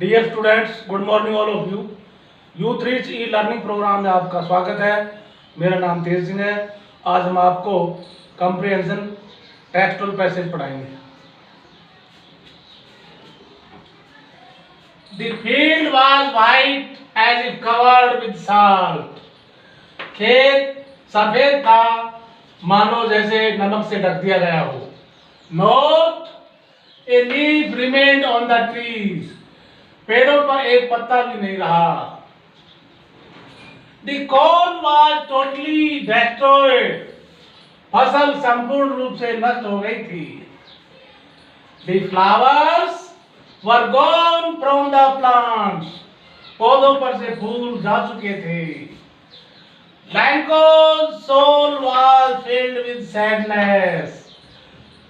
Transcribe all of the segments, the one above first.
Dear students, good morning all of you. Youth reach e learning programme में आपका स्वागत है। मेरा नाम तेज सिंह है। आज हम आपको कंप्रिहेंशन टेक्सटुअल पैसेज पढ़ाएंगे। The field was white as if covered with salt. खेत सफेद था मानो जैसे नमक से ढक दिया गया हो। Not a leaf remained on the trees. पेड़ों पर एक पत्ता भी नहीं रहा। The corn was totally destroyed. फसल संपूर्ण रूप से नष्ट हो गई थी। The flowers were gone from the plants. पौधों पर से फूल जा चुके थे। Lanco's soul was filled with sadness.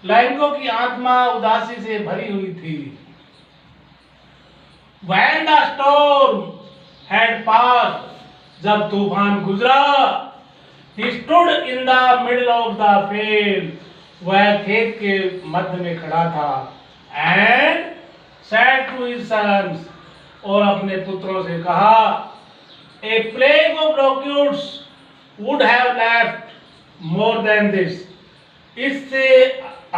Lanco की आत्मा उदासी से भरी हुई थी। When the storm had passed, जब तूफान गुजरा, he stood in the middle of the field. वह खेत के मध्य में खड़ा था। And said to his sons, और अपने पुत्रों से कहा, a plague of locusts would have left more than this. इससे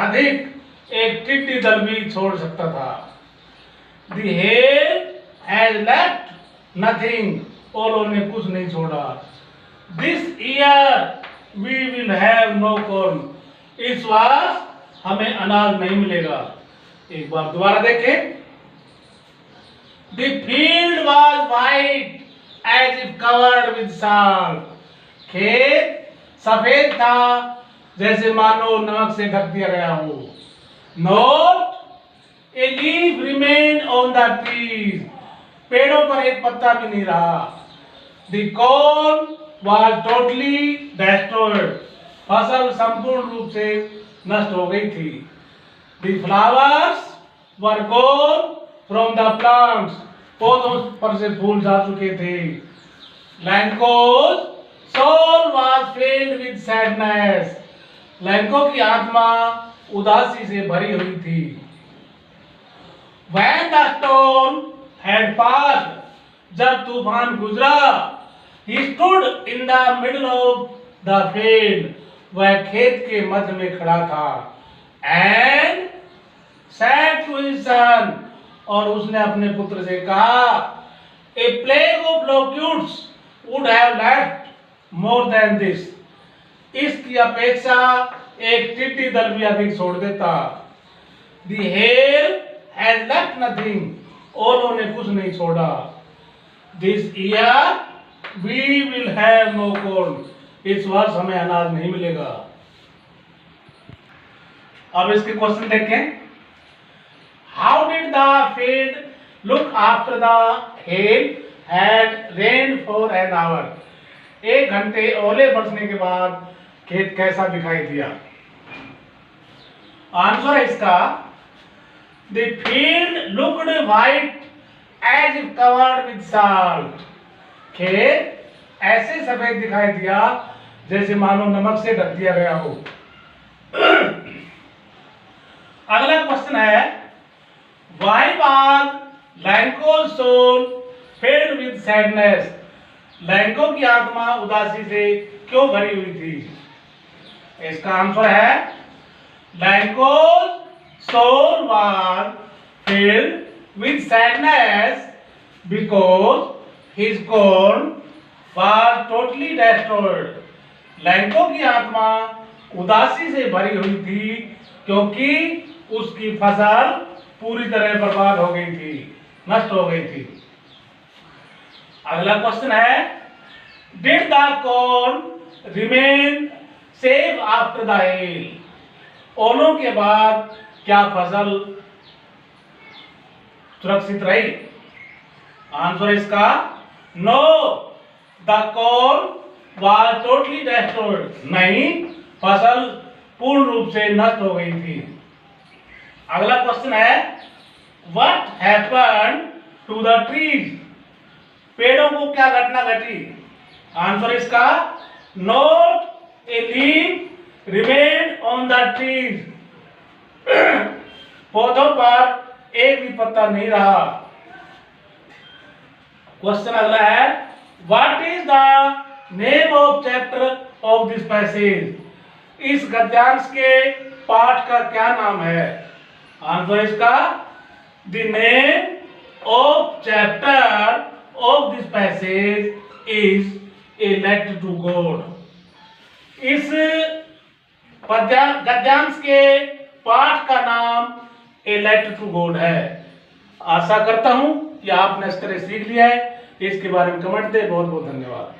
अधिक एक टिड्डी दल भी छोड़ सकता था। The hail has left nothing. ओलों ने कुछ नहीं छोड़ा। This year we will have no corn. इस वर्ष हमें अनाज नहीं मिलेगा। एक बार दोबारा देखें। The field was white as if covered with salt. खेत सफेद था जैसे मानो नमक से ढक दिया गया हो। Not a leaf remained on the trees. पेड़ों पर एक पत्ता भी नहीं रहा। The corn was totally destroyed. फसल संपूर्ण रूप से नष्ट हो गई थी। The flowers were gone from the plants. पौधों पर से फूल जा चुके थे। Lanco's soul was filled with sadness. Lanco की आत्मा उदासी से भरी हुई थी। When the storm had passed, जब तूफान गुजरा, he stood in the middle of the field. वह खेत के मध्य में खड़ा था। And said to his son, और उसने अपने पुत्र से कहा, a plague of locusts would have left more than this. इसकी अपेक्षा एक टिड्डी दल भी अधिक छोड़ देता। The hail has left nothing. ओलों ने कुछ नहीं छोड़ा। This year we will have no corn. इस वर्ष हमें अनाज नहीं मिलेगा। अब इसके क्वेश्चन देखें। How did the field look after the hail had rained for an hour? 1 घंटे ओले बरसने के बाद खेत कैसा दिखाई दिया? आंसर है इसका, The field looked white as if covered with salt. खेत ऐसे सफेद दिखाई दिया जैसे मानो नमक से ढक दिया गया हो। अगला क्वेश्चन है, Why was Lanco's soul filled with sadness? Lanco की आत्मा उदासी से क्यों भरी हुई थी? इसका आंसर है, Lanco's soul was filled with sadness because his corn was totally destroyed. Lanco की आत्मा उदासी से भरी हुई थी क्योंकि उसकी फसल पूरी तरह बर्बाद हो गई थी, नष्ट हो गई थी। अगला क्वेश्चन है, Did the corn remain safe after the hail? ओलों के बाद क्या फसल सुरक्षित रही? आंसर इसका, No, the corn was totally destroyed. नहीं, फसल पूर्ण रूप से नष्ट हो गई थी। अगला क्वेश्चन है, What happened to the trees? पेड़ों को क्या घटना घटी? आंसर इसका, Not a leaf remained on the trees. पौधों पर एक भी पत्ता नहीं रहा। क्वेश्चन अगला है, what is the name of chapter of this passage? इस गद्यांश के पाठ का क्या नाम है? आंसर इसका, the name of chapter of this passage is a letter to God. इस गद्यांश के पाठ का नाम ए लेटर टू गॉड है। आशा करता हूं कि आपने इस तरह सीख लिया है। इसके बारे में कमेंट दें। बहुत बहुत धन्यवाद।